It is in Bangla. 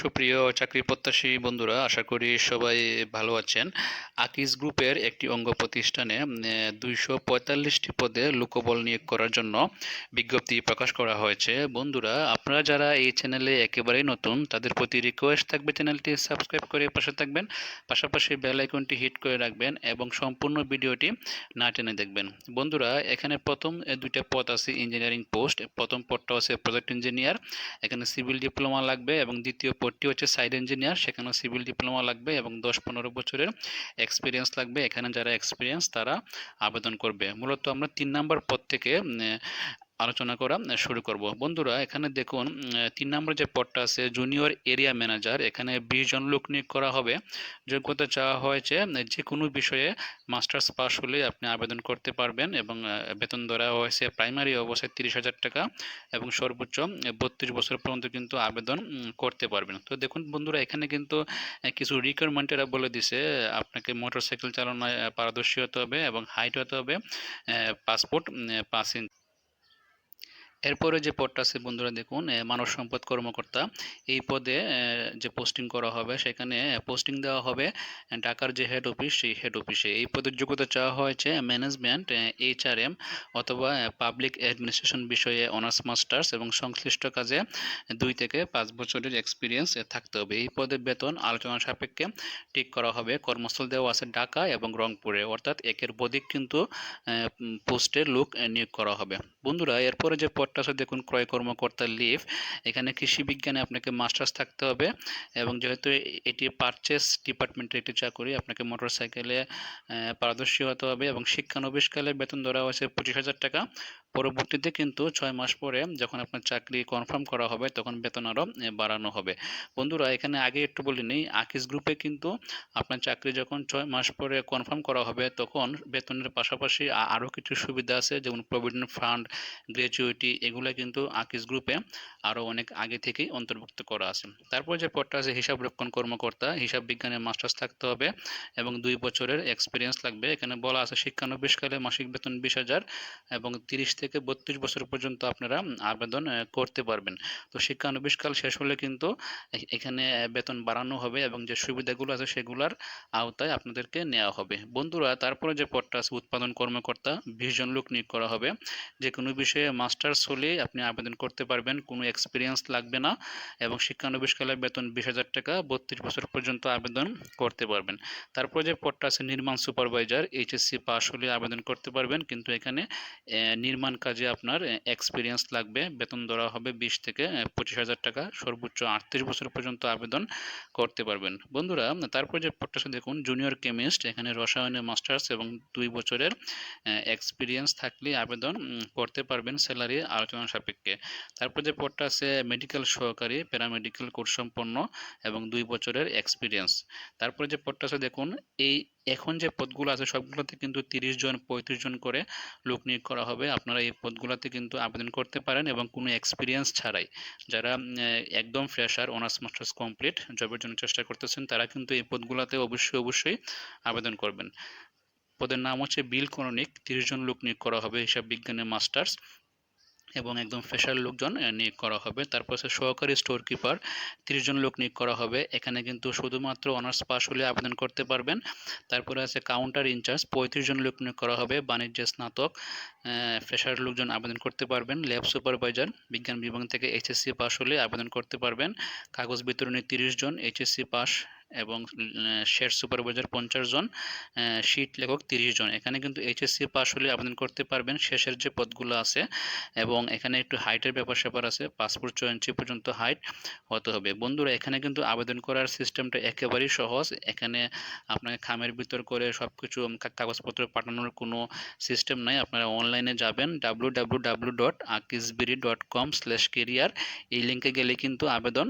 সুপ্রিয় চাকরি প্রত্যাশী বন্ধুরা, আশা করি সবাই ভালো আছেন। আকিজ গ্রুপের একটি অঙ্গ প্রতিষ্ঠানে 245টি পদে লোকবল নিয়োগ করার জন্য বিজ্ঞপ্তি প্রকাশ করা হয়েছে। বন্ধুরা, আপনারা যারা এই চ্যানেলে একেবারেই নতুন, তাদের প্রতি রিকোয়েস্ট থাকবে চ্যানেলটি সাবস্ক্রাইব করে পাশে থাকবেন, পাশাপাশি বেল আইকনটি হিট করে রাখবেন এবং সম্পূর্ণ ভিডিওটি না টেনে দেখবেন। বন্ধুরা, এখানে প্রথম দুইটা পদ আছে ইঞ্জিনিয়ারিং পোস্ট। প্রথম পদটা আছে প্রজেক্ট ইঞ্জিনিয়ার, এখানে সিভিল ডিপ্লোমা লাগবে, এবং দ্বিতীয় পদটি হচ্ছে সাইট ইঞ্জিনিয়ার, সেখানেও সিভিল ডিপ্লোমা লাগবে এবং 10-15 বছরের এক্সপিরিয়েন্স লাগবে। এখানে যারা এক্সপিরিয়েন্স তারা আবেদন করবে। মূলত আমরা 3 নম্বর পদ থেকে আলোচনা করা শুরু করব। বন্ধুরা, এখানে দেখুন 3 নম্বর যে পদটা আছে জুনিয়র এরিয়া ম্যানেজার, এখানে 20 জন লোক নিয়োগ করা হবে। যোগ্যতা চাওয়া হয়েছে যে কোনো বিষয়ে মাস্টার্স পাস হলে আপনি আবেদন করতে পারবেন, এবং বেতন ধরা হয়েছে প্রাইমারি অবস্থায় 30,000 টাকা এবং সর্বোচ্চ 32 বছর পর্যন্ত কিন্তু আবেদন করতে পারবেন। তো দেখুন বন্ধুরা, এখানে কিন্তু কিছু রিকোয়ারমেন্ট এরা বলে দিছে। আপনাকে মোটরসাইকেল চালানোয় পারদর্শী হতে হবে এবং হাইট হতে হবে পাসপোর্ট 5 ইঞ্চি। এরপরে যে পদটা আছে বন্ধুরা, দেখুন মানব সম্পদ কর্মকর্তা। এই পদে যে পোস্টিং করা হবে, সেখানে পোস্টিং দেওয়া হবে ঢাকার যে হেড অফিস, সেই হেড অফিসে। এই পদের যোগ্যতা চাওয়া হয়েছে ম্যানেজমেন্ট, HRM অথবা পাবলিক অ্যাডমিনিস্ট্রেশন বিষয়ে অনার্স মাস্টার্স এবং সংশ্লিষ্ট কাজে 2 থেকে 5 বছরের এক্সপিরিয়েন্স থাকতে হবে। এই পদের বেতন আলোচনা সাপেক্ষে ঠিক করা হবে। কর্মস্থল দেওয়া আছে ঢাকা এবং রংপুরে, অর্থাৎ একের অধিক কিন্তু পোস্টের লোক নিয়োগ করা হবে। বন্ধুরা, এরপরে যে পদটা আছে দেখুন ক্রয় কর্মকর্তা লিভ। এখানে কৃষি বিজ্ঞানে আপনাকে মাস্টার্স থাকতে হবে, এবং যেহেতু এটি পারচেস ডিপার্টমেন্টের একটি চাকরি, আপনাকে মোটরসাইকেলে পারদর্শী হতে হবে এবং শিক্ষানবিশকালে বেতন ধরা হয়েছে 25,000 টাকা। পরবর্তীতে কিন্তু 6 মাস পরে যখন আপনার চাকরি কনফার্ম করা হবে, তখন বেতন আরও বাড়ানো হবে। বন্ধুরা, এখানে আগে একটু বলে নিই, আকিজ গ্রুপে কিন্তু আপনার চাকরি যখন 6 মাস পরে কনফার্ম করা হবে, তখন বেতনের পাশাপাশি আরও কিছু সুবিধা আছে, যেমন প্রভিডেন্ট ফান্ড, গ্র্যাচুইটি, এগুলো কিন্তু আকিজ গ্রুপে আরও অনেক আগে থেকেই অন্তর্ভুক্ত করা আছে। তারপর যে পদটা আছে হিসাব রক্ষণ কর্মকর্তা, হিসাব বিজ্ঞানে মাস্টার্স থাকতে হবে এবং 2 বছরের এক্সপিরিয়েন্স লাগবে। এখানে বলা আছে শিক্ষানবিশকালে মাসিক বেতন 20,000 এবং 30 থেকে 32 বছর পর্যন্ত আপনারা আবেদন করতে পারবেন। তো শিক্ষানবিশকাল শেষ হলে কিন্তু এখানে বেতন বাড়ানো হবে এবং যে সুবিধাগুলো আছে সেগুলোর আওতায় আপনাদেরকে নেওয়া হবে। বন্ধুরা, তারপরে যে পদটা আছে উৎপাদন কর্মকর্তা, 20 জন লোক নিয়োগ করা হবে। যে কোনো বিষয়ে মাস্টার্স হলে আপনি আবেদন করতে পারবেন, কোনো এক্সপিরিয়েন্স লাগবে না, এবং শিক্ষানবিশকালে বেতন 20,000 টাকা, 32 বছর পর্যন্ত আবেদন করতে পারবেন। তারপর যে পদটা আছে নির্মাণ সুপারভাইজার, HSC পাস হলে আবেদন করতে পারবেন, কিন্তু এখানে নির্মাণ কাজে আপনার এক্সপিরিয়েন্স লাগবে। বেতন ধরা হবে 20 থেকে 25,000 টাকা, সর্বোচ্চ 38 বছর পর্যন্ত আবেদন করতে পারবেন। বন্ধুরা, তারপর যে পদটা আছে দেখুন জুনিয়র কেমিস্ট, এখানে রসায়নে মাস্টার্স এবং 2 বছরের এক্সপিরিয়েন্স থাকলে আবেদন করতে পারবেন, স্যালারি আলোচনা সাপেক্ষে। তারপর যে পদটা আছে মেডিকেল সহকারী, প্যারামেডিকেল কোর্স সম্পন্ন এবং 2 বছরের এক্সপিরিয়েন্স। তারপরে যে পদটা আছে দেখুন, এই এখন যে পদগুলো আছে সবগুলোতে কিন্তু 30 জন 35 জন করে লোক নিয়োগ করা হবে। আপনারা এই পদগুলোতে কিন্তু আবেদন করতে পারেন এবং কোনো এক্সপিরিয়েন্স ছাড়াই। যারা একদম ফ্রেশার, অনার্স মাস্টার্স কমপ্লিট জবের জন্য চেষ্টা করতেছেন, তারা কিন্তু এই পদগুলোতে অবশ্যই আবেদন করবেন। পদের নাম হচ্ছে বিল করণিক, 30 জন লোক নিয়োগ করা হবে হিসাব বিজ্ঞানে মাস্টার্স এবং একদম ফ্রেশার লোকজন নিয়োগ করা হবে। তারপর হচ্ছে সহকারী স্টোর কিপার, 30 জন লোক নিয়োগ করা হবে। এখানে কিন্তু শুধুমাত্র অনার্স পাস হলে আবেদন করতে পারবেন। তারপরে আছে কাউন্টার ইনচার্জ, 35 জন লোক নিয়োগ করা হবে, বাণিজ্যে স্নাতক, ফ্রেশার লোকজন আবেদন করতে পারবেন। ল্যাব সুপারভাইজার, বিজ্ঞান বিভাগ থেকে HSC পাস হলে আবেদন করতে পারবেন। কাগজ বিতরণী 30 জন, HSC পাস, এবং শেড সুপারভাইজার 50 জন, শীট লেখক 30 জন। এখানে কিন্তু HSC পাস হলে আবেদন করতে পারবেন। শেষের যে পদগুলো আছে, এবং এখানে একটু হাইটের ব্যাপার-স্যাপার আছে, 5 ফুট 6 ইঞ্চি পর্যন্ত হাইট হতে হবে। বন্ধুরা, এখানে কিন্তু আবেদন করার সিস্টেমটা একেবারেই সহজ। এখানে আপনাকে খামের ভিতর করে সবকিছু কাগজপত্র পাঠানোর কোনো সিস্টেম নাই। আপনারা অনলাইনে যাবেন www.akijbiri.com/career, এই লিঙ্কে গেলে কিন্তু আবেদন